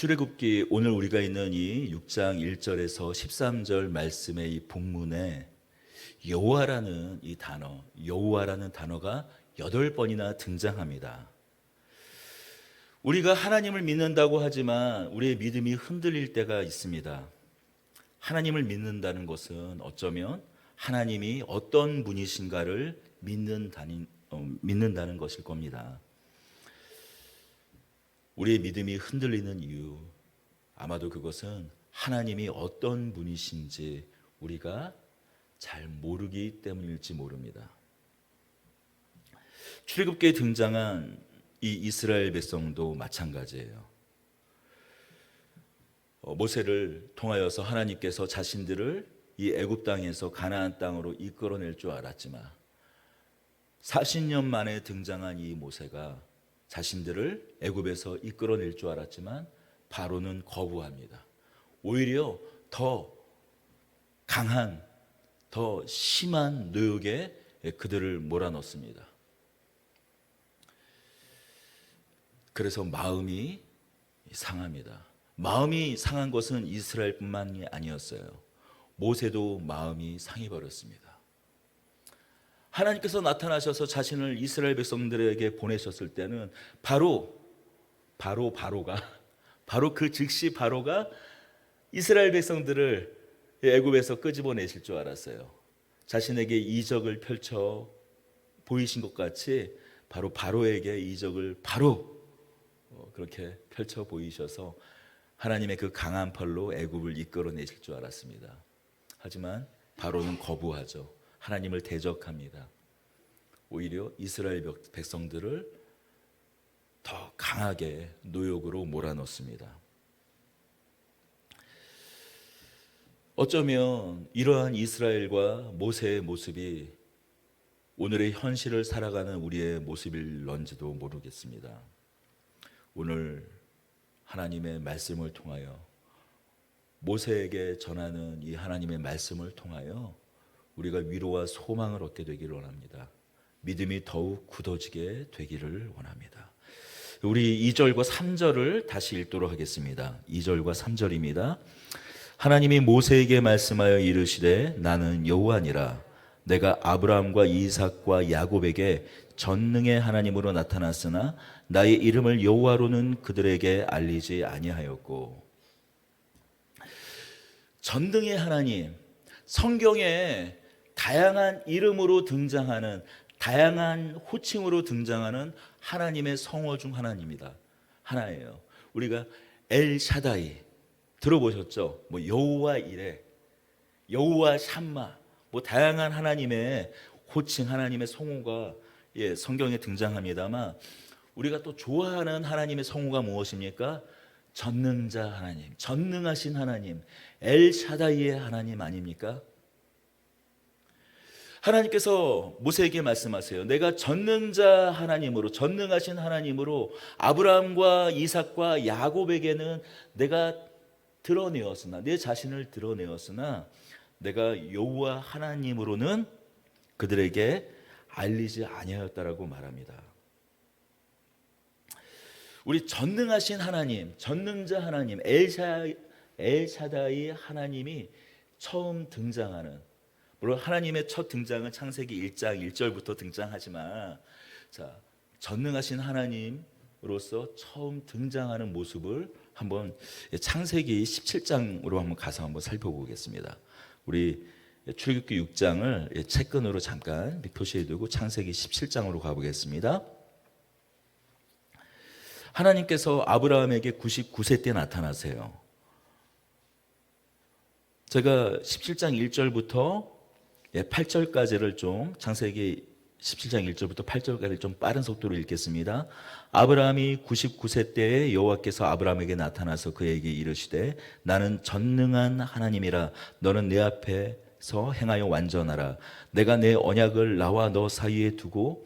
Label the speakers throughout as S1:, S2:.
S1: 출애굽기 오늘 우리가 있는 이 6장 1절에서 13절 말씀의 이 본문에 여호와라는 이 단어, 여호와라는 단어가 8번이나 등장합니다. 우리가 하나님을 믿는다고 하지만 우리의 믿음이 흔들릴 때가 있습니다. 하나님을 믿는다는 것은 어쩌면 하나님이 어떤 분이신가를 믿는다는 것일 겁니다. 우리의 믿음이 흔들리는 이유, 아마도 그것은 하나님이 어떤 분이신지 우리가 잘 모르기 때문일지 모릅니다. 출애굽기에 등장한 이 이스라엘 백성도 마찬가지예요. 모세를 통하여서 하나님께서 자신들을 이 애굽 땅에서 가나안 땅으로 이끌어낼 줄 알았지만 40년 만에 등장한 이 모세가 자신들을 애굽에서 이끌어낼 줄 알았지만 바로는 거부합니다. 오히려 더 강한, 더 심한 노역에 그들을 몰아넣습니다. 그래서 마음이 상합니다. 마음이 상한 것은 이스라엘뿐만이 아니었어요. 모세도 마음이 상해버렸습니다. 하나님께서 나타나셔서 자신을 이스라엘 백성들에게 보내셨을 때는 바로 그 즉시 바로가 이스라엘 백성들을 애굽에서 끄집어내실 줄 알았어요. 자신에게 이적을 펼쳐 보이신 것 같이 바로에게 이적을 그렇게 펼쳐 보이셔서 하나님의 그 강한 팔로 애굽을 이끌어내실 줄 알았습니다. 하지만 바로는 거부하죠. 하나님을 대적합니다. 오히려 이스라엘 백성들을 더 강하게 노역으로 몰아넣습니다. 어쩌면 이러한 이스라엘과 모세의 모습이 오늘의 현실을 살아가는 우리의 모습일런지도 모르겠습니다. 오늘 하나님의 말씀을 통하여 모세에게 전하는 이 하나님의 말씀을 통하여 우리가 위로와 소망을 얻게 되기를 원합니다. 믿음이 더욱 굳어지게 되기를 원합니다. 우리 2절과 3절을 다시 읽도록 하겠습니다. 2절과 3절입니다. 하나님이 모세에게 말씀하여 이르시되 나는 여호와니라. 내가 아브라함과 이삭과 야곱에게 전능의 하나님으로 나타났으나 나의 이름을 여호와로는 그들에게 알리지 아니하였고. 전능의 하나님, 성경에 다양한 이름으로 등장하는, 다양한 호칭으로 등장하는 하나님의 성어 중 하나예요. 우리가 엘샤다이 들어보셨죠? 여호와 이레, 여호와 샴마, 다양한 하나님의 호칭, 하나님의 성호가 성경에 등장합니다만 우리가 또 좋아하는 하나님의 성호가 무엇입니까? 전능자 하나님, 전능하신 하나님, 엘샤다이의 하나님 아닙니까? 하나님께서 모세에게 말씀하세요. 내가 전능자 하나님으로, 전능하신 하나님으로 아브라함과 이삭과 야곱에게는 내가 드러내었으나, 내 자신을 드러내었으나 내가 여호와 하나님으로는 그들에게 알리지 아니하였다라고 말합니다. 우리 전능하신 하나님, 전능자 하나님, 엘샤다이 하나님이 처음 등장하는, 물론 하나님의 첫 등장은 창세기 1장 1절부터 등장하지만 전능하신 하나님으로서 처음 등장하는 모습을 한번 창세기 17장으로 한번 가서 한번 살펴보겠습니다. 우리 출애굽기 6장을 책근으로 잠깐 표시해 두고 창세기 17장으로 가보겠습니다. 하나님께서 아브라함에게 99세 때 나타나세요. 제가 17장 1절부터 8절까지를 좀, 창세기 17장 1절부터 8절까지 좀 빠른 속도로 읽겠습니다. 아브라함이 99세 때에 여호와께서 아브라함에게 나타나서 그에게 이르시되 나는 전능한 하나님이라. 너는 내 앞에서 행하여 완전하라. 내가 내 언약을 나와 너 사이에 두어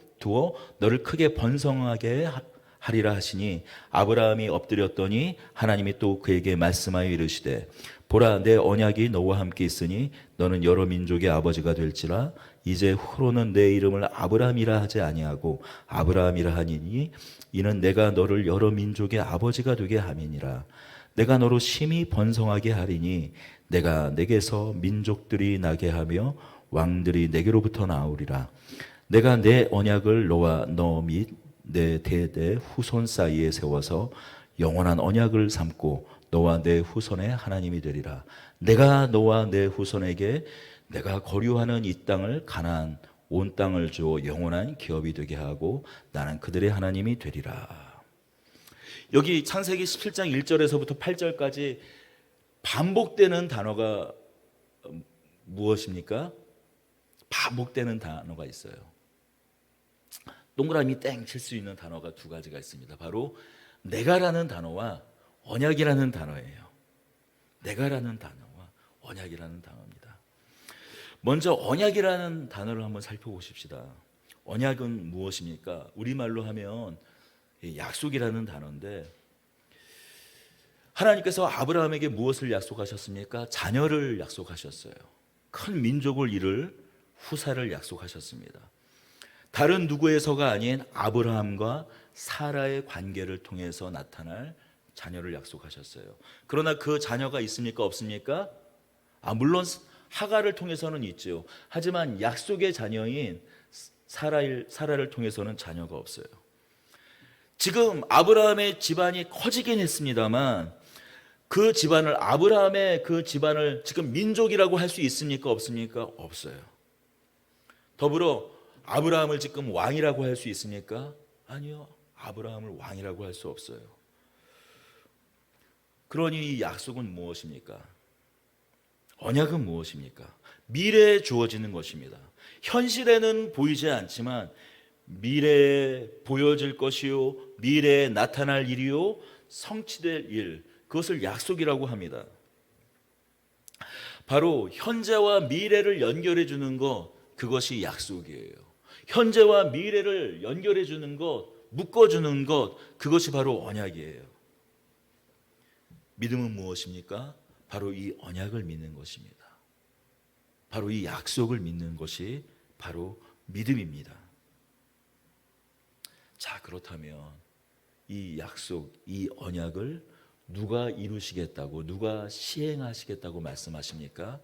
S1: 너를 크게 번성하게 하리라 하시니 아브라함이 엎드렸더니 하나님이 또 그에게 말씀하여 이르시되 보라, 내 언약이 너와 함께 있으니 너는 여러 민족의 아버지가 될지라. 이제 후로는 내 이름을 아브라함이라 하지 아니하고 아브라함이라 하니니 이는 내가 너를 여러 민족의 아버지가 되게 함이니라. 내가 너로 심히 번성하게 하리니 내가 내게서 민족들이 나게 하며 왕들이 내게로부터 나오리라. 내가 내 언약을 너와 너 및 내 대대 후손 사이에 세워서 영원한 언약을 삼고 너와 내 후손의 하나님이 되리라. 내가 너와 내 후손에게 내가 거류하는 이 땅을 가나안 온 땅을 주어 영원한 기업이 되게 하고 나는 그들의 하나님이 되리라. 여기 창세기 17장 1절에서부터 8절까지 반복되는 단어가 무엇입니까? 반복되는 단어가 있어요. 동그라미 땡 칠 수 있는 단어가 두 가지가 있습니다. 바로 내가라는 단어와 언약이라는 단어예요. 내가라는 단어와 언약이라는 단어입니다. 먼저 언약이라는 단어를 한번 살펴보십시다. 언약은 무엇입니까? 우리말로 하면 약속이라는 단어인데, 하나님께서 아브라함에게 무엇을 약속하셨습니까? 자녀를 약속하셨어요. 큰 민족을 이룰 후사를 약속하셨습니다. 다른 누구에서가 아닌 아브라함과 사라의 관계를 통해서 나타날 자녀를 약속하셨어요. 그러나 그 자녀가 있습니까? 없습니까? 물론 하가를 통해서는 있죠. 하지만 약속의 자녀인 사라를 통해서는 자녀가 없어요. 지금 아브라함의 집안이 커지긴 했습니다만 그 집안을, 아브라함의 그 집안을 지금 민족이라고 할 수 있습니까? 없습니까? 없어요. 더불어 아브라함을 지금 왕이라고 할 수 있습니까? 아니요. 아브라함을 왕이라고 할 수 없어요. 그러니 이 약속은 무엇입니까? 언약은 무엇입니까? 미래에 주어지는 것입니다. 현실에는 보이지 않지만 미래에 보여질 것이요, 미래에 나타날 일이요, 성취될 일, 그것을 약속이라고 합니다. 바로 현재와 미래를 연결해 주는 것, 그것이 약속이에요. 현재와 미래를 연결해 주는 것, 묶어 주는 것, 그것이 바로 언약이에요. 믿음은 무엇입니까? 바로 이 언약을 믿는 것입니다. 바로 이 약속을 믿는 것이 바로 믿음입니다. 자, 그렇다면 이 약속, 이 언약을 누가 이루시겠다고, 누가 시행하시겠다고 말씀하십니까?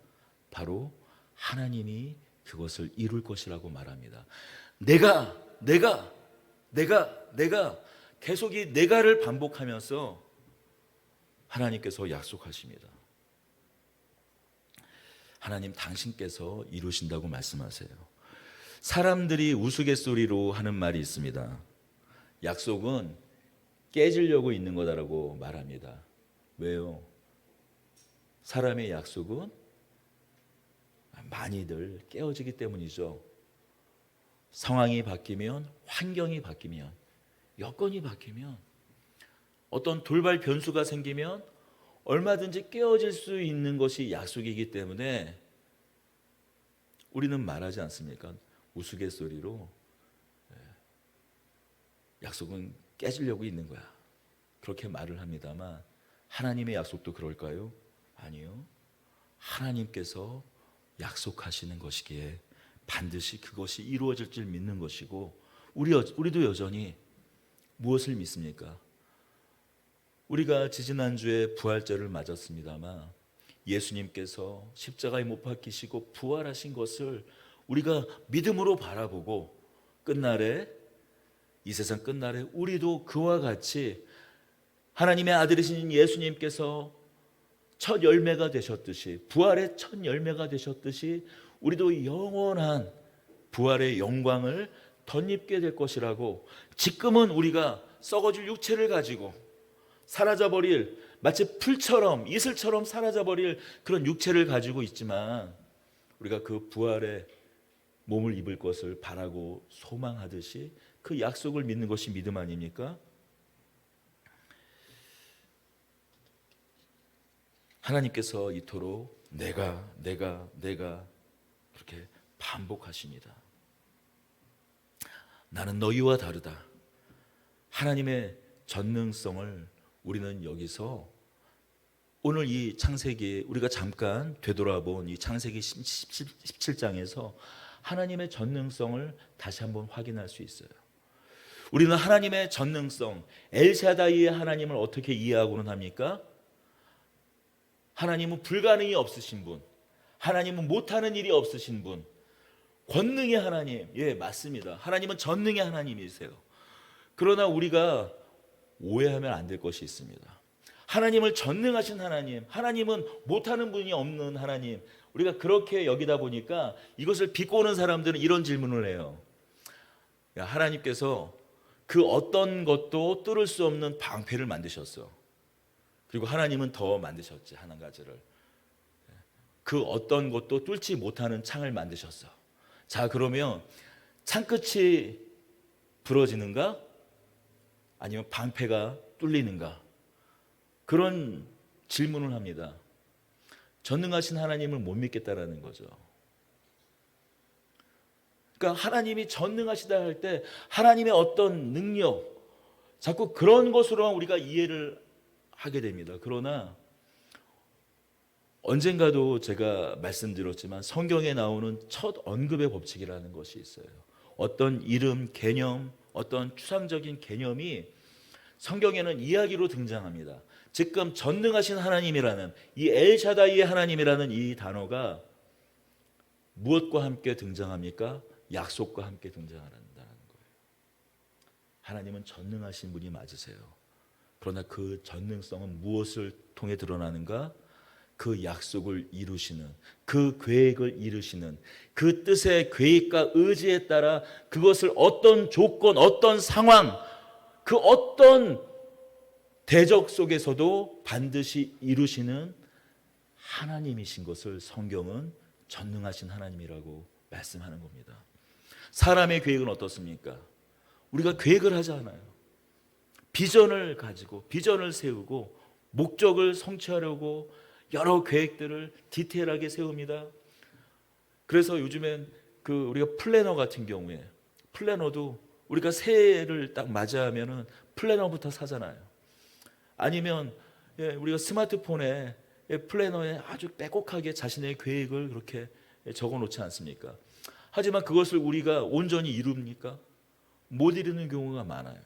S1: 바로 하나님이 그것을 이룰 것이라고 말합니다. 내가 계속 이 내가를 반복하면서 하나님께서 약속하십니다. 하나님 당신께서 이루신다고 말씀하세요. 사람들이 우스갯소리로 하는 말이 있습니다. 약속은 깨지려고 있는 거다라고 말합니다. 왜요? 사람의 약속은 많이들 깨어지기 때문이죠. 상황이 바뀌면, 환경이 바뀌면, 여건이 바뀌면, 어떤 돌발 변수가 생기면 얼마든지 깨어질 수 있는 것이 약속이기 때문에 우리는 말하지 않습니까? 우스갯소리로 약속은 깨지려고 있는 거야, 그렇게 말을 합니다만 하나님의 약속도 그럴까요? 아니요. 하나님께서 약속하시는 것이기에 반드시 그것이 이루어질 줄 믿는 것이고, 우리도 여전히 무엇을 믿습니까? 우리가 지지난주에 부활절을 맞았습니다만 예수님께서 십자가에 못 박히시고 부활하신 것을 우리가 믿음으로 바라보고 끝날에, 이 세상 끝날에 우리도 그와 같이 하나님의 아들이신 예수님께서 첫 열매가 되셨듯이, 부활의 첫 열매가 되셨듯이 우리도 영원한 부활의 영광을 덧입게 될 것이라고, 지금은 우리가 썩어질 육체를 가지고 사라져버릴, 마치 풀처럼 이슬처럼 사라져버릴 그런 육체를 가지고 있지만 우리가 그 부활의 몸을 입을 것을 바라고 소망하듯이 그 약속을 믿는 것이 믿음 아닙니까? 하나님께서 이토록 내가 그렇게 반복하십니다. 나는 너희와 다르다. 하나님의 전능성을 우리는 여기서 오늘 이 창세기, 우리가 잠깐 되돌아본 이 창세기 17장에서 하나님의 전능성을 다시 한번 확인할 수 있어요. 우리는 하나님의 전능성, 엘샤다이의 하나님을 어떻게 이해하고는 합니까? 하나님은 불가능이 없으신 분, 하나님은 못하는 일이 없으신 분, 권능의 하나님. 예, 맞습니다. 하나님은 전능의 하나님이세요. 그러나 우리가 오해하면 안 될 것이 있습니다. 하나님을 전능하신 하나님, 하나님은 못하는 분이 없는 하나님, 우리가 그렇게 여기다 보니까 이것을 비꼬는 사람들은 이런 질문을 해요. 야, 하나님께서 그 어떤 것도 뚫을 수 없는 방패를 만드셨어. 그리고 하나님은 더 만드셨지, 한 가지를. 그 어떤 것도 뚫지 못하는 창을 만드셨어. 자, 그러면 창끝이 부러지는가? 아니면 방패가 뚫리는가? 그런 질문을 합니다. 전능하신 하나님을 못 믿겠다라는 거죠. 그러니까 하나님이 전능하시다 할 때 하나님의 어떤 능력, 자꾸 그런 것으로만 우리가 이해를 하게 됩니다. 그러나 언젠가도 제가 말씀드렸지만 성경에 나오는 첫 언급의 법칙이라는 것이 있어요. 어떤 이름, 개념, 어떤 추상적인 개념이 성경에는 이야기로 등장합니다. 지금 전능하신 하나님이라는 이 엘샤다이의 하나님이라는 이 단어가 무엇과 함께 등장합니까? 약속과 함께 등장한다는 거예요. 하나님은 전능하신 분이 맞으세요. 그러나 그 전능성은 무엇을 통해 드러나는가? 그 약속을 이루시는, 그 계획을 이루시는, 그 뜻의 계획과 의지에 따라 그것을 어떤 조건, 어떤 상황, 그 어떤 대적 속에서도 반드시 이루시는 하나님이신 것을 성경은 전능하신 하나님이라고 말씀하는 겁니다. 사람의 계획은 어떻습니까? 우리가 계획을 하잖아요. 비전을 가지고 비전을 세우고 목적을 성취하려고 여러 계획들을 디테일하게 세웁니다. 그래서 요즘엔 우리가 플래너 같은 경우에 플래너도 우리가 새해를 딱 맞이하면은 플래너부터 사잖아요. 아니면 우리가 스마트폰에 플래너에 아주 빼곡하게 자신의 계획을 그렇게 적어 놓지 않습니까? 하지만 그것을 우리가 온전히 이룹니까? 못 이루는 경우가 많아요.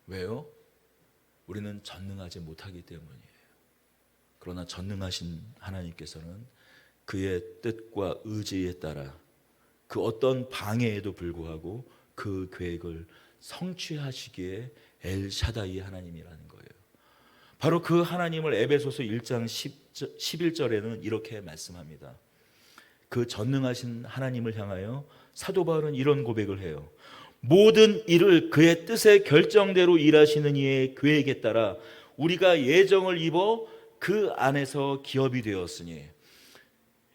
S1: 왜요? 우리는 전능하지 못하기 때문이에요. 그러나 전능하신 하나님께서는 그의 뜻과 의지에 따라 그 어떤 방해에도 불구하고 그 계획을 성취하시기에 엘샤다이 하나님이라는 거예요. 바로 그 하나님을 에베소서 1장 11절에는 이렇게 말씀합니다. 그 전능하신 하나님을 향하여 사도 바울은 이런 고백을 해요. 모든 일을 그의 뜻의 결정대로 일하시는 이의 계획에 따라 우리가 예정을 입어 그 안에서 기업이 되었으니,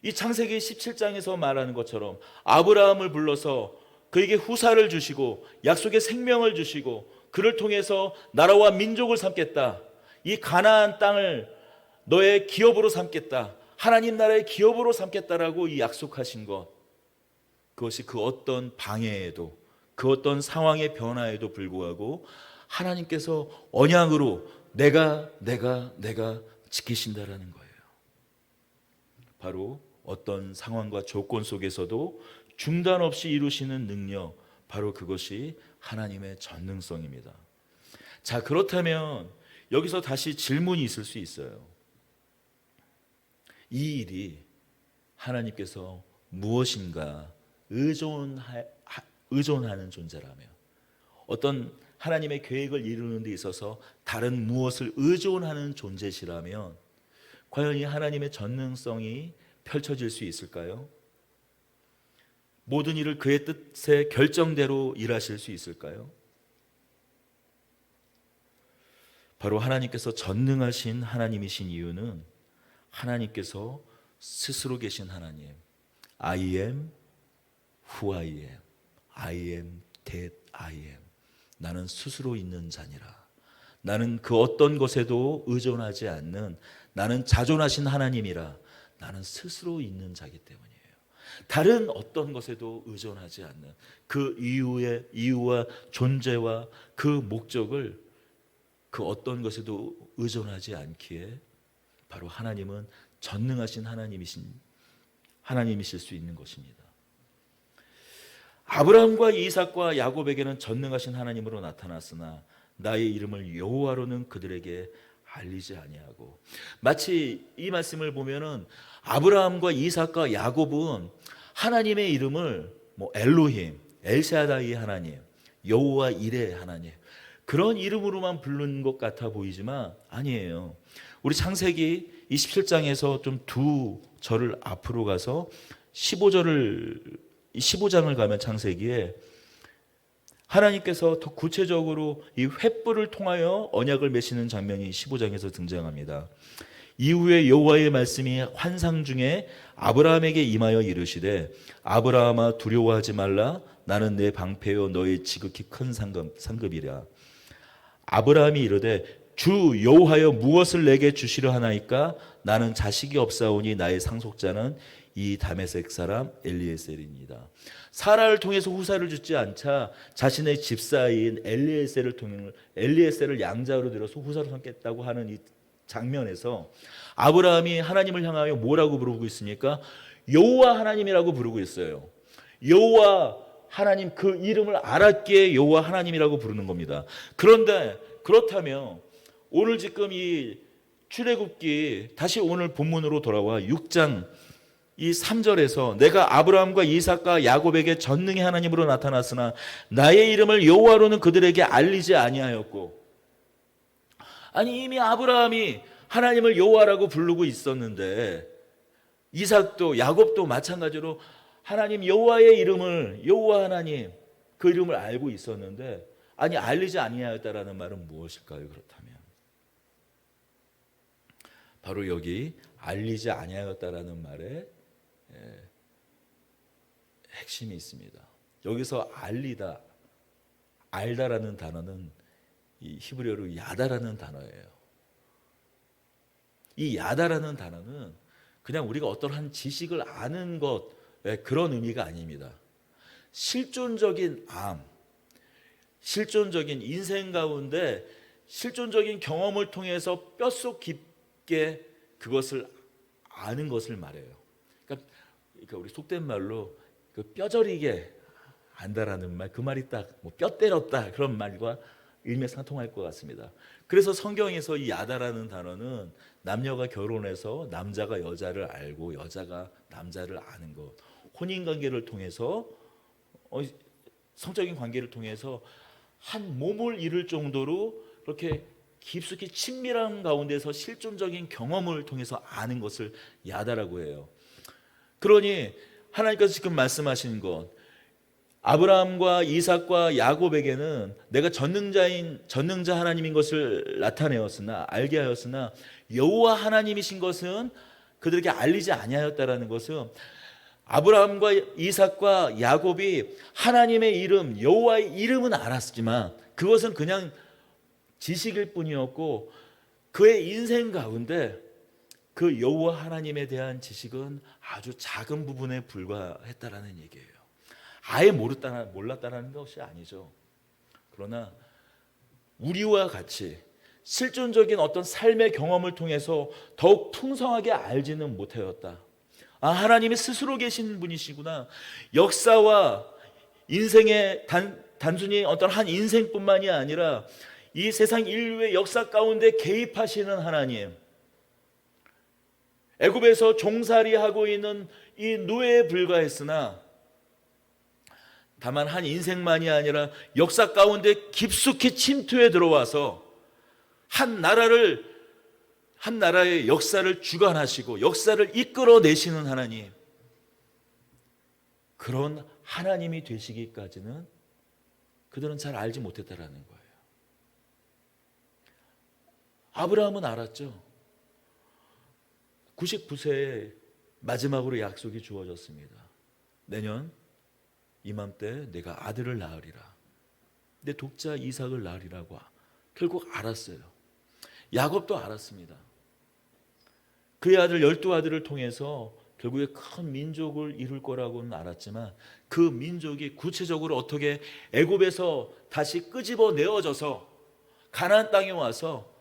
S1: 이 창세기 17장에서 말하는 것처럼 아브라함을 불러서 그에게 후사를 주시고 약속의 생명을 주시고 그를 통해서 나라와 민족을 삼겠다, 이 가나안 땅을 너의 기업으로 삼겠다, 하나님 나라의 기업으로 삼겠다라고 이 약속하신 것, 그것이 그 어떤 방해에도 그 어떤 상황의 변화에도 불구하고 하나님께서 언약으로 내가 지키신다라는 거예요. 바로 어떤 상황과 조건 속에서도 중단 없이 이루시는 능력, 바로 그것이 하나님의 전능성입니다. 자, 그렇다면 여기서 다시 질문이 있을 수 있어요. 이 일이 하나님께서 무엇인가 의존하는 존재라며, 어떤 하나님의 계획을 이루는 데 있어서 다른 무엇을 의존하는 존재시라면 과연 이 하나님의 전능성이 펼쳐질 수 있을까요? 모든 일을 그의 뜻의 결정대로 일하실 수 있을까요? 바로 하나님께서 전능하신 하나님이신 이유는 하나님께서 스스로 계신 하나님, I am who I am, I am that I am. 나는 스스로 있는 자니라. 나는 그 어떤 것에도 의존하지 않는, 나는 자존하신 하나님이라. 나는 스스로 있는 자기 때문이에요. 다른 어떤 것에도 의존하지 않는 그 이유와 존재와 그 목적을 그 어떤 것에도 의존하지 않기에 바로 하나님은 전능하신 하나님이실 수 있는 것입니다. 아브라함과 이삭과 야곱에게는 전능하신 하나님으로 나타났으나 나의 이름을 여호와로는 그들에게 알리지 아니하고. 마치 이 말씀을 보면은 아브라함과 이삭과 야곱은 하나님의 이름을 뭐 엘로힘, 엘샤다이 하나님, 여호와 이레 하나님, 그런 이름으로만 부른 것 같아 보이지만 아니에요. 우리 창세기 27장에서 좀 두 절을 앞으로 가서 15장을 가면 창세기에 하나님께서 더 구체적으로 이 횃불을 통하여 언약을 맺으시는 장면이 15장에서 등장합니다. 이후에 여호와의 말씀이 환상 중에 아브라함에게 임하여 이르시되 아브라함아 두려워하지 말라 나는 내 방패요 너의 지극히 큰 상급이라. 아브라함이 이르되 주 여호와여 무엇을 내게 주시려 하나이까 나는 자식이 없사오니 나의 상속자는 이 다메섹 사람 엘리에셀입니다. 사라를 통해서 후사를 주지 않자 자신의 집사인 엘리에셀을 양자로 들어서 후사로 삼겠다고 하는 이 장면에서 아브라함이 하나님을 향하여 뭐라고 부르고 있습니까? 여호와 하나님이라고 부르고 있어요. 여호와 하나님, 그 이름을 알았기에 여호와 하나님이라고 부르는 겁니다. 그런데 그렇다면 오늘 지금 이 출애굽기 다시 오늘 본문으로 돌아와 6장 이 3절에서 내가 아브라함과 이삭과 야곱에게 전능의 하나님으로 나타났으나 나의 이름을 여호와로는 그들에게 알리지 아니하였고. 아니 이미 아브라함이 하나님을 여호와라고 부르고 있었는데 이삭도 야곱도 마찬가지로 하나님 여호와의 이름을 여호와 하나님 그 이름을 알고 있었는데 아니 알리지 아니하였다라는 말은 무엇일까요? 그렇다면 바로 여기 알리지 아니하였다라는 말에 핵심이 있습니다. 여기서 알리다, 알다라는 단어는 이 히브리어로 야다라는 단어예요. 이 야다라는 단어는 그냥 우리가 어떠한 지식을 아는 것 그런 의미가 아닙니다. 실존적인 암, 실존적인 인생 가운데 실존적인 경험을 통해서 뼛속 깊게 그것을 아는 것을 말해요. 그러니까 우리 속된 말로 그 뼈저리게 안다라는 말, 그 말이 딱 뭐 뼈 때렸다 그런 말과 일맥상통할 것 같습니다. 그래서 성경에서 이 야다라는 단어는 남녀가 결혼해서 남자가 여자를 알고 여자가 남자를 아는 것, 혼인관계를 통해서 성적인 관계를 통해서 한 몸을 이룰 정도로 그렇게 깊숙이 친밀한 가운데서 실존적인 경험을 통해서 아는 것을 야다라고 해요. 그러니 하나님께서 지금 말씀하신 것, 아브라함과 이삭과 야곱에게는 내가 전능자 하나님인 것을 나타내었으나 알게 하였으나 여호와 하나님이신 것은 그들에게 알리지 아니하였다라는 것은 아브라함과 이삭과 야곱이 하나님의 이름 여호와의 이름은 알았지만 그것은 그냥 지식일 뿐이었고 그의 인생 가운데 그 여호와 하나님에 대한 지식은 아주 작은 부분에 불과했다라는 얘기예요. 아예 몰랐다는 것이 아니죠. 그러나 우리와 같이 실존적인 어떤 삶의 경험을 통해서 더욱 풍성하게 알지는 못하였다. 아, 하나님이 스스로 계신 분이시구나. 역사와 인생의 단순히 어떤 한 인생뿐만이 아니라 이 세상 인류의 역사 가운데 개입하시는 하나님, 애굽에서 종살이하고 있는 이 노예에 불과했으나 다만 한 인생만이 아니라 역사 가운데 깊숙이 침투해 들어와서 한 나라의 역사를 주관하시고 역사를 이끌어내시는 하나님, 그런 하나님이 되시기까지는 그들은 잘 알지 못했다라는 거예요. 아브라함은 알았죠. 99세에 마지막으로 약속이 주어졌습니다. 내년 이맘때 내가 아들을 낳으리라, 내 독자 이삭을 낳으리라고 결국 알았어요. 야곱도 알았습니다. 그의 아들 12아들을 통해서 결국에 큰 민족을 이룰 거라고는 알았지만 그 민족이 구체적으로 어떻게 애굽에서 다시 끄집어내어져서 가나안 땅에 와서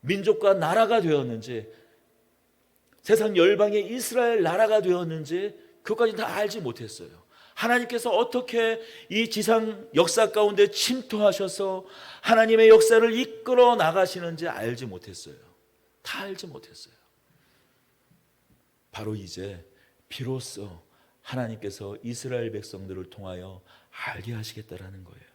S1: 민족과 나라가 되었는지, 세상 열방의 이스라엘 나라가 되었는지 그것까지 다 알지 못했어요. 하나님께서 어떻게 이 지상 역사 가운데 침투하셔서 하나님의 역사를 이끌어 나가시는지 알지 못했어요. 다 알지 못했어요. 바로 이제 비로소 하나님께서 이스라엘 백성들을 통하여 알게 하시겠다라는 거예요.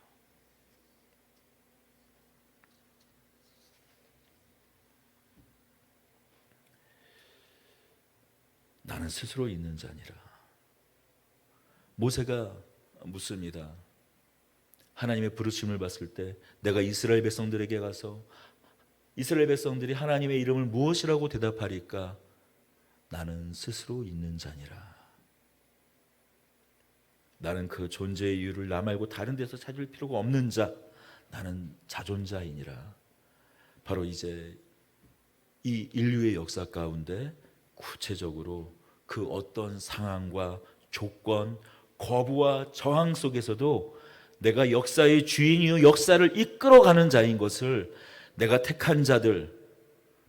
S1: 나는 스스로 있는 자니라. 모세가 묻습니다. 하나님의 부르심을 봤을 때 내가 이스라엘 백성들에게 가서 이스라엘 백성들이 하나님의 이름을 무엇이라고 대답하리까? 나는 스스로 있는 자니라. 나는 그 존재의 이유를 나 말고 다른 데서 찾을 필요가 없는 자. 나는 자존자이니라. 바로 이제 이 인류의 역사 가운데 구체적으로 그 어떤 상황과 조건, 거부와 저항 속에서도 내가 역사의 주인이요 역사를 이끌어가는 자인 것을 내가 택한 자들,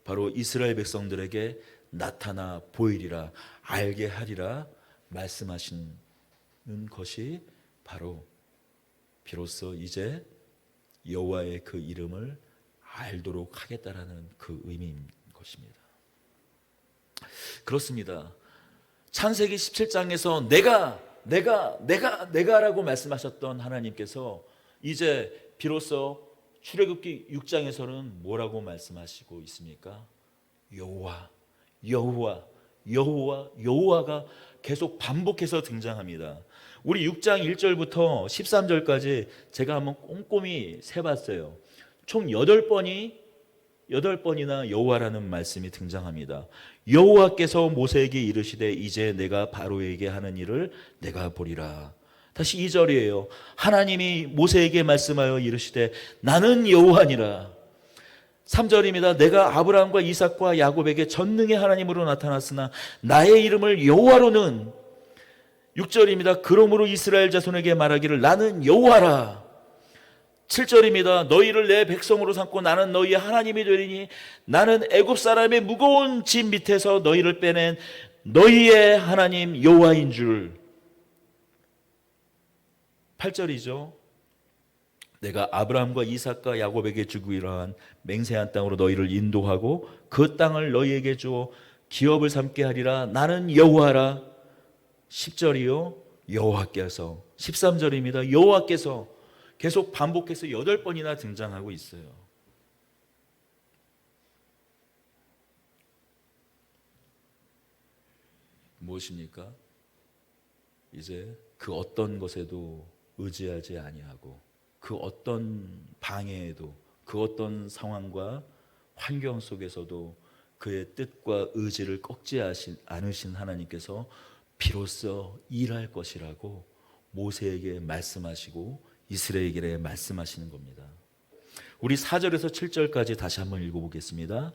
S1: 바로 이스라엘 백성들에게 나타나 보이리라, 알게 하리라 말씀하시는 것이 바로 비로소 이제 여호와의 그 이름을 알도록 하겠다라는 그 의미인 것입니다. 그렇습니다. 창세기 17장에서 내가라고 말씀하셨던 하나님께서 이제 비로소 출애굽기 6장에서는 뭐라고 말씀하시고 있습니까? 여호와가 계속 반복해서 등장합니다. 우리 6장 1절부터 13절까지 제가 한번 꼼꼼히 세봤어요. 총 8번이나 여호와라는 말씀이 등장합니다. 여호와께서 모세에게 이르시되 이제 내가 바로에게 하는 일을 내가 보리라. 다시 2절이에요. 하나님이 모세에게 말씀하여 이르시되 나는 여호와니라. 3절입니다. 내가 아브라함과 이삭과 야곱에게 전능의 하나님으로 나타났으나 나의 이름을 여호와로는. 6절입니다. 그러므로 이스라엘 자손에게 말하기를 나는 여호와라. 7절입니다. 너희를 내 백성으로 삼고 나는 너희의 하나님이 되리니 나는 애굽 사람의 무거운 짐 밑에서 너희를 빼낸 너희의 하나님 여호와인 줄. 8절이죠. 내가 아브라함과 이삭과 야곱에게 주기로 한 맹세한 땅으로 너희를 인도하고 그 땅을 너희에게 주어 기업을 삼게 하리라. 나는 여호와라. 10절이요. 여호와께서. 13절입니다. 여호와께서. 계속 반복해서 8번이나 등장하고 있어요. 무엇입니까? 이제 그 어떤 것에도 의지하지 아니하고 그 어떤 방해에도 그 어떤 상황과 환경 속에서도 그의 뜻과 의지를 꺾지 않으신 하나님께서 비로소 일할 것이라고 모세에게 말씀하시고 이스라엘에게 말씀하시는 겁니다. 우리 4절에서 7절까지 다시 한번 읽어보겠습니다.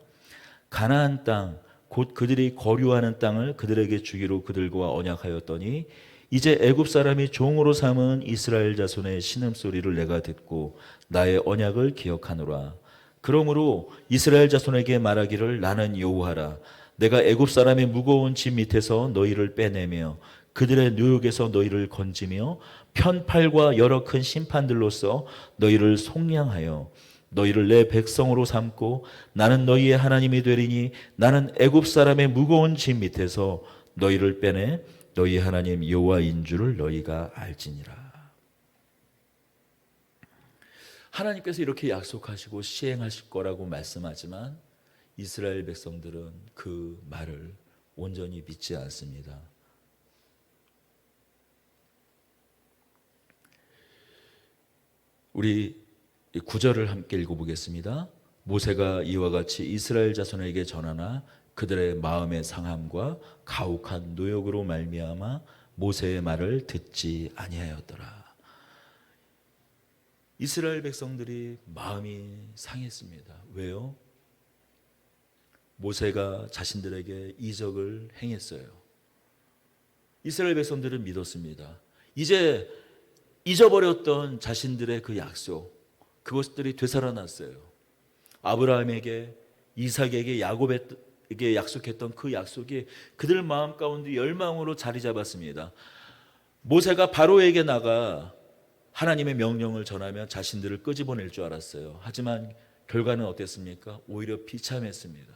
S1: 가나안 땅 곧 그들이 거류하는 땅을 그들에게 주기로 그들과 언약하였더니 이제 애굽 사람이 종으로 삼은 이스라엘 자손의 신음소리를 내가 듣고 나의 언약을 기억하노라. 그러므로 이스라엘 자손에게 말하기를 나는 여호와라. 내가 애굽 사람의 무거운 짐 밑에서 너희를 빼내며 그들의 누욕에서 너희를 건지며 편팔과 여러 큰 심판들로서 너희를 속량하여 너희를 내 백성으로 삼고 나는 너희의 하나님이 되리니 나는 애굽 사람의 무거운 짐 밑에서 너희를 빼내 너희 하나님 여호와인 줄을 너희가 알지니라. 하나님께서 이렇게 약속하시고 시행하실 거라고 말씀하지만 이스라엘 백성들은 그 말을 온전히 믿지 않습니다. 우리 9절을 함께 읽어보겠습니다. 모세가 이와 같이 이스라엘 자손에게 전하나 그들의 마음의 상함과 가혹한 노역으로 말미암아 모세의 말을 듣지 아니하였더라. 이스라엘 백성들이 마음이 상했습니다. 왜요? 모세가 자신들에게 이적을 행했어요. 이스라엘 백성들은 믿었습니다. 이제 잊어버렸던 자신들의 그 약속, 그것들이 되살아났어요. 아브라함에게, 이삭에게, 야곱에게 약속했던 그 약속이 그들 마음 가운데 열망으로 자리 잡았습니다. 모세가 바로에게 나가 하나님의 명령을 전하며 자신들을 끄집어낼 줄 알았어요. 하지만 결과는 어땠습니까? 오히려 비참했습니다.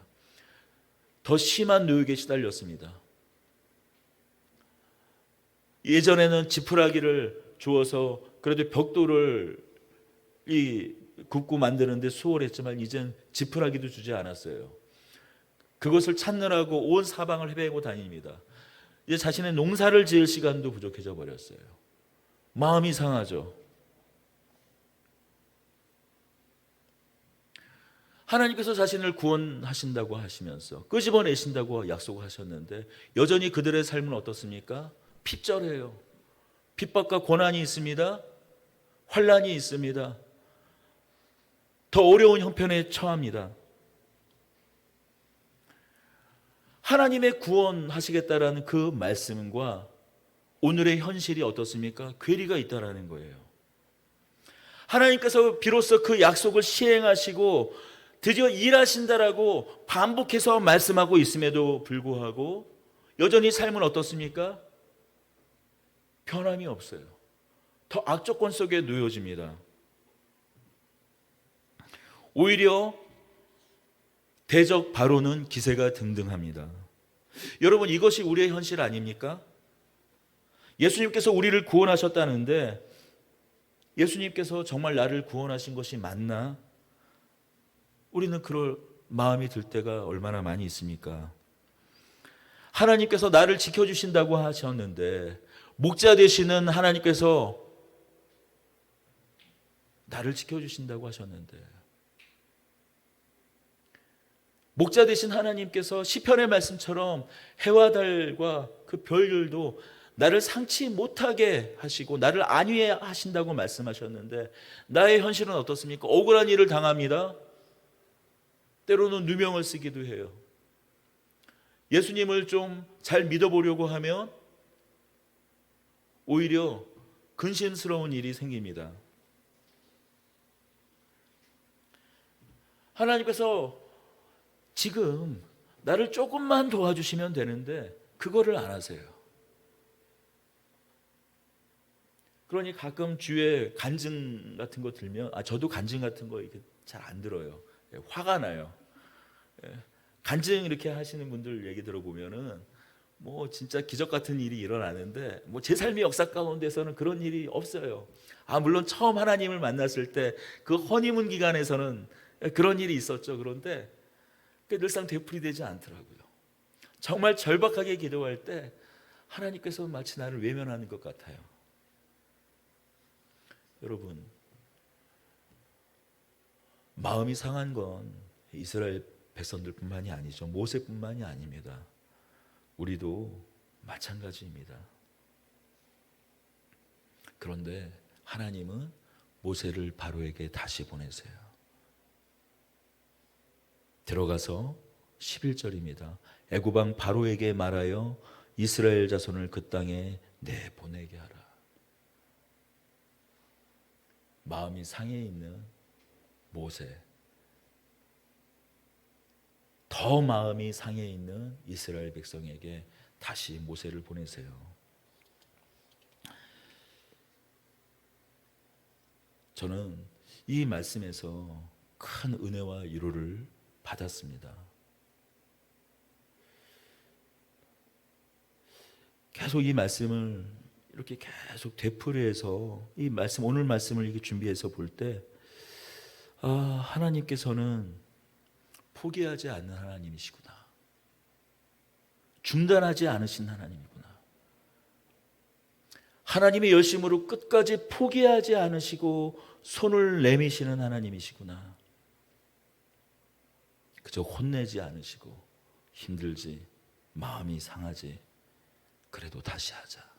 S1: 더 심한 노역에 시달렸습니다. 예전에는 지푸라기를 주어서 그래도 벽돌을 굽고 만드는데 수월했지만 이젠 지푸라기도 주지 않았어요. 그것을 찾느라고 온 사방을 헤매고 다닙니다. 이제 자신의 농사를 지을 시간도 부족해져 버렸어요. 마음이 상하죠. 하나님께서 자신을 구원하신다고 하시면서 끄집어내신다고 약속하셨는데 여전히 그들의 삶은 어떻습니까? 핍절해요. 핍박과 고난이 있습니다. 환난이 있습니다. 더 어려운 형편에 처합니다. 하나님의 구원하시겠다라는 그 말씀과 오늘의 현실이 어떻습니까? 괴리가 있다라는 거예요. 하나님께서 비로소 그 약속을 시행하시고 드디어 일하신다라고 반복해서 말씀하고 있음에도 불구하고 여전히 삶은 어떻습니까? 변함이 없어요. 더 악조건 속에 놓여집니다. 오히려 대적 바로는 기세가 등등합니다. 여러분, 이것이 우리의 현실 아닙니까? 예수님께서 우리를 구원하셨다는데 예수님께서 정말 나를 구원하신 것이 맞나? 우리는 그럴 마음이 들 때가 얼마나 많이 있습니까? 하나님께서 나를 지켜주신다고 하셨는데 목자 되시는 하나님께서 나를 지켜주신다고 하셨는데 목자 되신 하나님께서 시편의 말씀처럼 해와 달과 그 별들도 나를 상치 못하게 하시고 나를 안위하신다고 말씀하셨는데 나의 현실은 어떻습니까? 억울한 일을 당합니다. 때로는 누명을 쓰기도 해요. 예수님을 좀 잘 믿어보려고 하면 오히려 근심스러운 일이 생깁니다. 하나님께서 지금 나를 조금만 도와주시면 되는데 그거를 안 하세요. 그러니 가끔 주위에 간증 같은 거 들면 저도 간증 같은 거 이렇게 잘 안 들어요. 화가 나요. 간증 이렇게 하시는 분들 얘기 들어보면은 뭐 진짜 기적 같은 일이 일어나는데 뭐 제 삶의 역사 가운데서는 그런 일이 없어요. 물론 처음 하나님을 만났을 때 그 허니문 기간에서는 그런 일이 있었죠. 그런데 늘상 되풀이되지 않더라고요. 정말 절박하게 기도할 때 하나님께서 마치 나를 외면하는 것 같아요. 여러분, 마음이 상한 건 이스라엘 백성들뿐만이 아니죠. 모세뿐만이 아닙니다. 우리도 마찬가지입니다. 그런데 하나님은 모세를 바로에게 다시 보내세요. 들어가서 11절입니다. 애굽 왕 바로에게 말하여 이스라엘 자손을 그 땅에 내보내게 하라. 마음이 상해 있는 모세, 더 마음이 상해 있는 이스라엘 백성에게 다시 모세를 보내세요. 저는 이 말씀에서 큰 은혜와 위로를 받았습니다. 계속 이 말씀을 이렇게 계속 되풀이해서 이 말씀, 오늘 말씀을 이렇게 준비해서 볼 때 하나님께서는 포기하지 않는 하나님이시구나. 중단하지 않으신 하나님이구나. 하나님의 열심으로 끝까지 포기하지 않으시고 손을 내미시는 하나님이시구나. 그저 혼내지 않으시고 힘들지, 마음이 상하지, 그래도 다시 하자.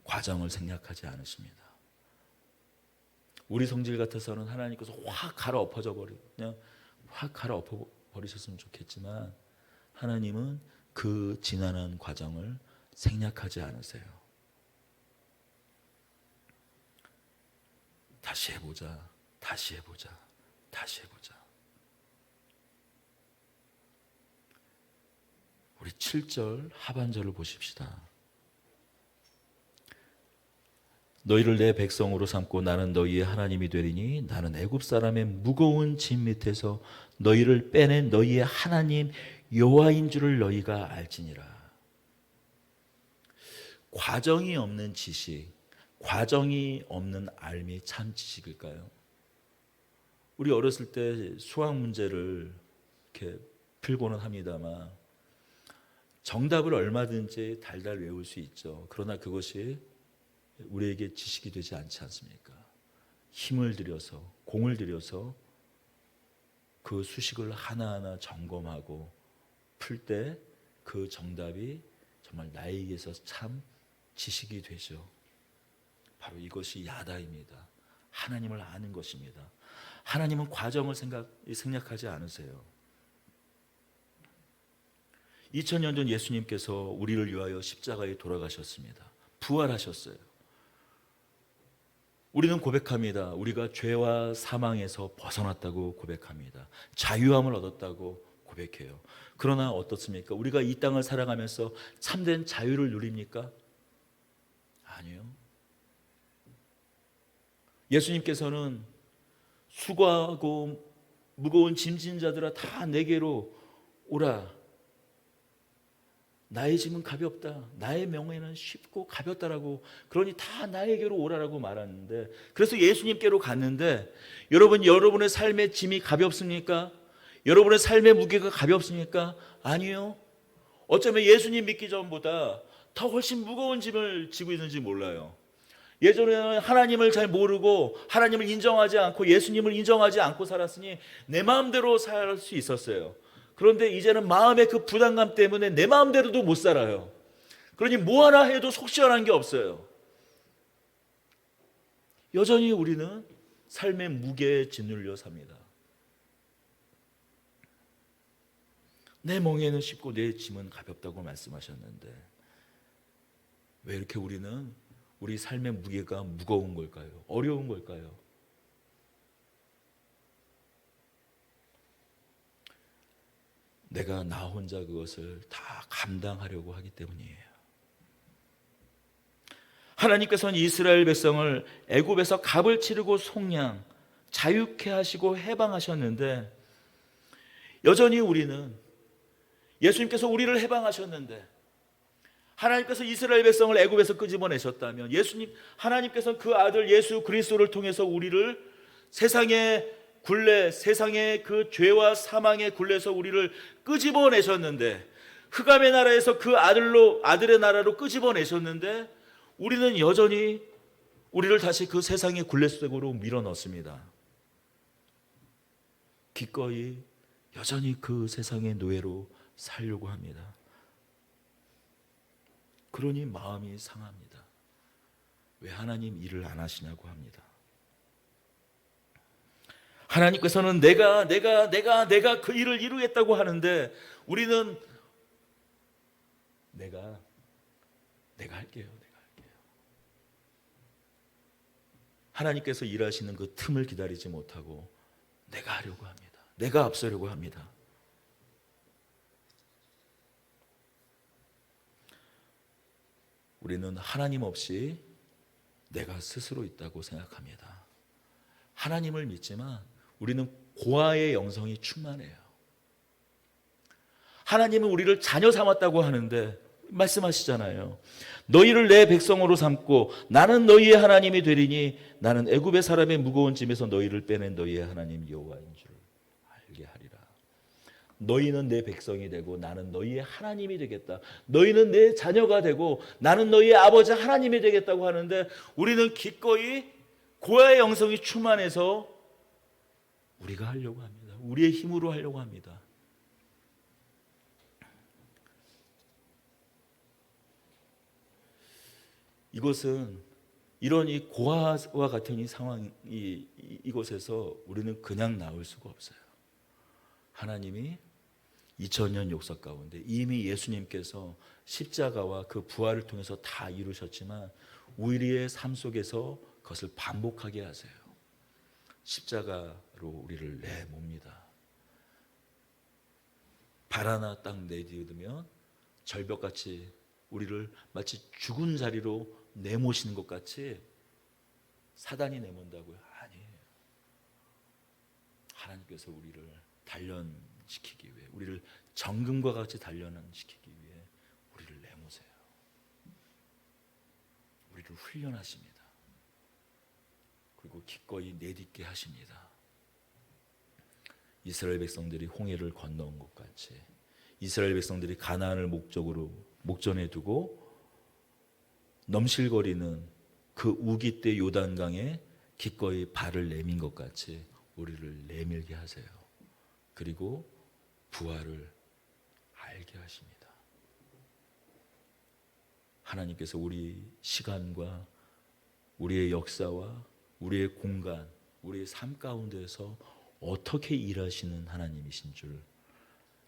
S1: 과정을 생략하지 않으십니다. 우리 성질 같아서는 하나님께서 확 갈아엎어 버리셨으면 좋겠지만 하나님은 그 지난한 과정을 생략하지 않으세요. 다시 해보자, 다시 해보자, 다시 해보자. 우리 7절 하반절을 보십시다. 너희를 내 백성으로 삼고 나는 너희의 하나님이 되리니 나는 애굽 사람의 무거운 짐 밑에서 너희를 빼낸 너희의 하나님 여호와인 줄을 너희가 알지니라. 과정이 없는 지식, 과정이 없는 알미 참 지식일까요? 우리 어렸을 때 수학 문제를 이렇게 풀고는 합니다만 정답을 얼마든지 달달 외울 수 있죠. 그러나 그것이 우리에게 지식이 되지 않지 않습니까? 힘을 들여서, 공을 들여서 그 수식을 하나하나 점검하고 풀 때 그 정답이 정말 나에게서 참 지식이 되죠. 바로 이것이 야다입니다. 하나님을 아는 것입니다. 하나님은 과정을 생략하지 않으세요. 2000년 전 예수님께서 우리를 위하여 십자가에 돌아가셨습니다. 부활하셨어요. 우리는 고백합니다. 우리가 죄와 사망에서 벗어났다고 고백합니다. 자유함을 얻었다고 고백해요. 그러나 어떻습니까? 우리가 이 땅을 살아가면서 참된 자유를 누립니까? 아니요. 예수님께서는 수고하고 무거운 짐진 자들아 다 내게로 오라. 나의 짐은 가볍다. 나의 명예는 쉽고 가볍다라고, 그러니 다 나에게로 오라라고 말하는데, 그래서 예수님께로 갔는데, 여러분의 삶의 짐이 가볍습니까? 여러분의 삶의 무게가 가볍습니까? 아니요. 어쩌면 예수님 믿기 전보다 더 훨씬 무거운 짐을 지고 있는지 몰라요. 예전에는 하나님을 잘 모르고 하나님을 인정하지 않고 예수님을 인정하지 않고 살았으니 내 마음대로 살 수 있었어요. 그런데 이제는 마음의 그 부담감 때문에 내 마음대로도 못 살아요. 그러니 뭐 하나 해도 속 시원한 게 없어요. 여전히 우리는 삶의 무게에 짓눌려 삽니다. 내 멍에는 쉽고 내 짐은 가볍다고 말씀하셨는데 왜 이렇게 우리는 우리 삶의 무게가 무거운 걸까요? 어려운 걸까요? 내가 나 혼자 그것을 다 감당하려고 하기 때문이에요. 하나님께서는 이스라엘 백성을 애굽에서 갑을 치르고 속량, 자유케 하시고 해방하셨는데 여전히 우리는 예수님께서 우리를 해방하셨는데 하나님께서 이스라엘 백성을 애굽에서 끄집어내셨다면 하나님께서 그 아들 예수 그리스도를 통해서 우리를 세상의 굴레, 세상의 그 죄와 사망의 굴레에서 우리를 끄집어내셨는데 흑암의 나라에서 그 아들의 나라로 끄집어내셨는데 우리는 여전히 우리를 다시 그 세상의 굴레 속으로 밀어넣습니다. 기꺼이 여전히 그 세상의 노예로 살려고 합니다. 그러니 마음이 상합니다. 왜 하나님 일을 안 하시냐고 합니다. 하나님께서는 내가 그 일을 이루겠다고 하는데 우리는 내가 할게요. 하나님께서 일하시는 그 틈을 기다리지 못하고 내가 하려고 합니다. 내가 앞서려고 합니다. 우리는 하나님 없이 내가 스스로 있다고 생각합니다. 하나님을 믿지만 우리는 고아의 영성이 충만해요. 하나님은 우리를 자녀 삼았다고 하는데 말씀하시잖아요. 너희를 내 백성으로 삼고 나는 너희의 하나님이 되리니 나는 애굽의 사람의 무거운 짐에서 너희를 빼낸 너희의 하나님 여호와인 줄 알게 하리라. 너희는 내 백성이 되고 나는 너희의 하나님이 되겠다. 너희는 내 자녀가 되고 나는 너희의 아버지 하나님이 되겠다고 하는데 우리는 기꺼이 고아의 영성이 충만해서 우리가 하려고 합니다. 우리의 힘으로 하려고 합니다. 이것은 이런 이 고아와 같은 이 상황, 이곳에서 우리는 그냥 나올 수가 없어요. 하나님이 2000년 역사 가운데 이미 예수님께서 십자가와 그 부활을 통해서 다 이루셨지만 우리의 삶 속에서 그것을 반복하게 하세요. 십자가로 우리를 내몹니다. 발 하나 딱 내디우면 절벽같이 우리를 마치 죽은 자리로 내모시는 것 같이 사단이 내몬다고요? 아니에요. 하나님께서 우리를 단련시키기 위해, 우리를 정금과 같이 단련시키기 위해 우리를 내모세요. 우리를 훈련하십니다. 그리고 기꺼이 내딛게 하십니다. 이스라엘 백성들이 홍해를 건너온 것 같이 이스라엘 백성들이 가나안을 목전에 두고 넘실거리는 그 우기 때 요단강에 기꺼이 발을 내민 것 같이 우리를 내밀게 하세요. 그리고 부활을 알게 하십니다. 하나님께서 우리 시간과 우리의 역사와 우리의 공간, 우리의 삶 가운데서 어떻게 일하시는 하나님이신 줄,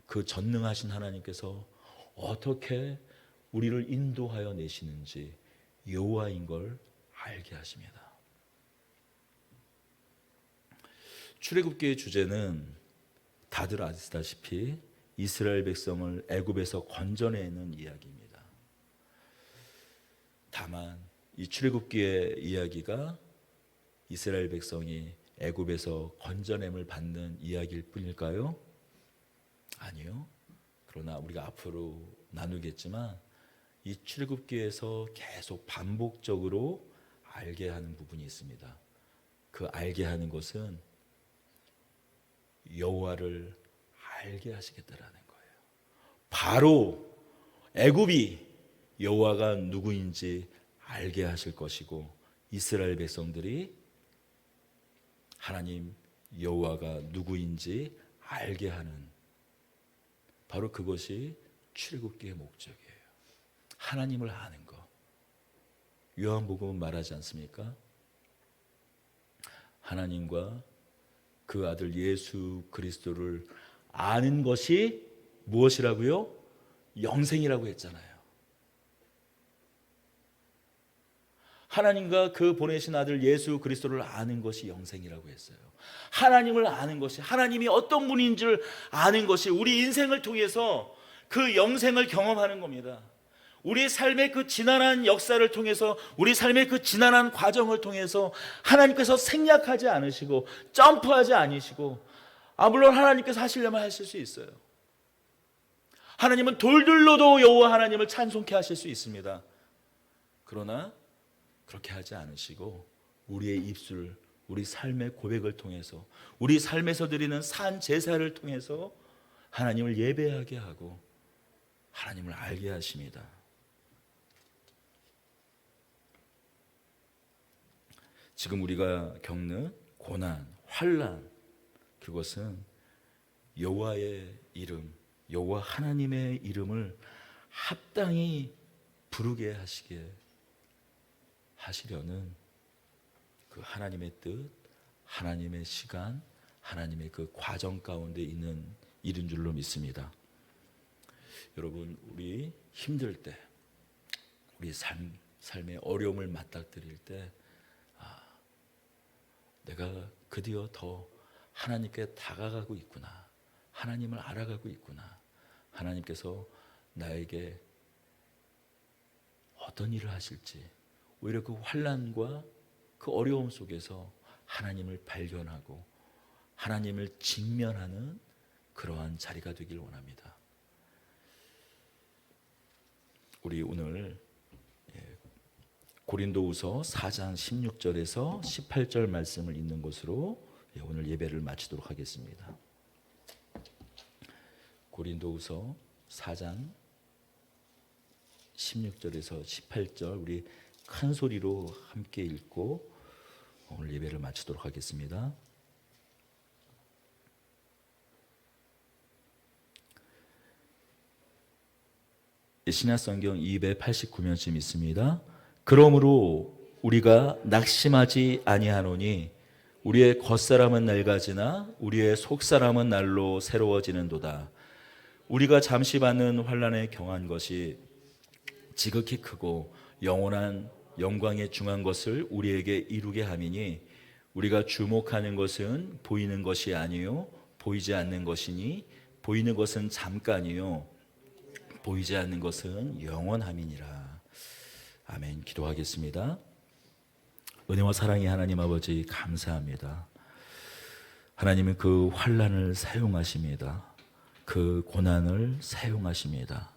S1: 그 전능하신 하나님께서 어떻게 우리를 인도하여 내시는지 여호와인 걸 알게 하십니다. 출애굽기의 주제는 다들 아시다시피 이스라엘 백성을 애굽에서 건져내는 이야기입니다. 다만 이 출애굽기의 이야기가 이스라엘 백성이 애굽에서 건져냄을 받는 이야기일 뿐일까요? 아니요. 그러나 우리가 앞으로 나누겠지만 이 출애굽기에서 계속 반복적으로 알게 하는 부분이 있습니다. 그 알게 하는 것은 여호와를 알게 하시겠다라는 거예요. 바로 애굽이 여호와가 누구인지 알게 하실 것이고, 이스라엘 백성들이 하나님 여호와가 누구인지 알게 하는, 바로 그것이 출애굽기의 목적이에요. 하나님을 아는 것. 요한복음은 말하지 않습니까? 하나님과 그 아들 예수 그리스도를 아는 것이 무엇이라고요? 영생이라고 했잖아요. 하나님과 그 보내신 아들 예수 그리스도를 아는 것이 영생이라고 했어요. 하나님을 아는 것이, 하나님이 어떤 분인 줄 아는 것이 우리 인생을 통해서 그 영생을 경험하는 겁니다. 우리 삶의 그 지난한 역사를 통해서, 우리 삶의 그 지난한 과정을 통해서 하나님께서 생략하지 않으시고 점프하지 않으시고, 물론 하나님께서 하시려면 하실 수 있어요. 하나님은 돌들로도 여호와 하나님을 찬송케 하실 수 있습니다. 그러나 그렇게 하지 않으시고 우리의 입술, 우리 삶의 고백을 통해서, 우리 삶에서 드리는 산 제사를 통해서 하나님을 예배하게 하고 하나님을 알게 하십니다. 지금 우리가 겪는 고난, 환난, 그것은 여호와의 이름, 여호와 하나님의 이름을 합당히 부르게 하시려는 그 하나님의 뜻, 하나님의 시간, 하나님의 그 과정 가운데 있는 일인 줄로 믿습니다. 여러분, 우리 힘들 때, 우리 삶의 어려움을 맞닥뜨릴 때, 내가 드디어 더 하나님께 다가가고 있구나, 하나님을 알아가고 있구나, 하나님께서 나에게 어떤 일을 하실지, 오히려 그 환난과 그 어려움 속에서 하나님을 발견하고 하나님을 직면하는 그러한 자리가 되길 원합니다. 우리 오늘 고린도후서 4장 16절에서 18절 말씀을 읽는 것으로 오늘 예배를 마치도록 하겠습니다. 고린도후서 4장 16절에서 18절 우리 큰 소리로 함께 읽고 오늘 예배를 마치도록 하겠습니다. 신약성경 289면쯤 있습니다. 그러므로 우리가 낙심하지 아니하노니 우리의 겉사람은 낡아지나 우리의 속사람은 날로 새로워지는도다. 우리가 잠시 받는 환난에 경한 것이 지극히 크고 영원한 영광에 중한 것을 우리에게 이루게 함이니 우리가 주목하는 것은 보이는 것이 아니요 보이지 않는 것이니 보이는 것은 잠깐이요 보이지 않는 것은 영원함이니라. 아멘. 기도하겠습니다. 은혜와 사랑의 하나님 아버지 감사합니다. 하나님은 그 환난을 사용하십니다. 그 고난을 사용하십니다.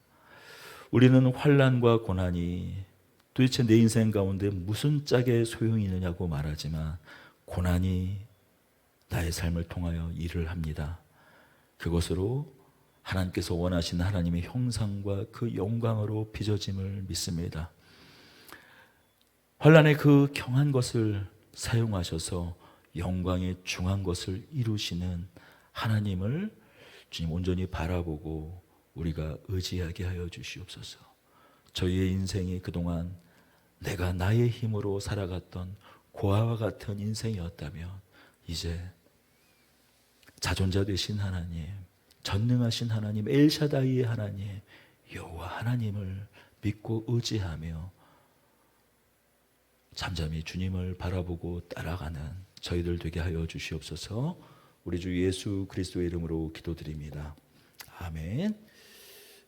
S1: 우리는 환난과 고난이 도대체 내 인생 가운데 무슨 짝의 소용이 있느냐고 말하지만 고난이 나의 삶을 통하여 일을 합니다. 그것으로 하나님께서 원하시는 하나님의 형상과 그 영광으로 빚어짐을 믿습니다. 환난의 그 경한 것을 사용하셔서 영광의 중한 것을 이루시는 하나님을 주님 온전히 바라보고 우리가 의지하게 하여 주시옵소서. 저희의 인생이 그동안 내가 나의 힘으로 살아갔던 고아와 같은 인생이었다면 이제 자존자 되신 하나님, 전능하신 하나님, 엘샤다이의 하나님, 여호와 하나님을 믿고 의지하며 잠잠히 주님을 바라보고 따라가는 저희들 되게 하여 주시옵소서. 우리 주 예수 그리스도의 이름으로 기도드립니다. 아멘.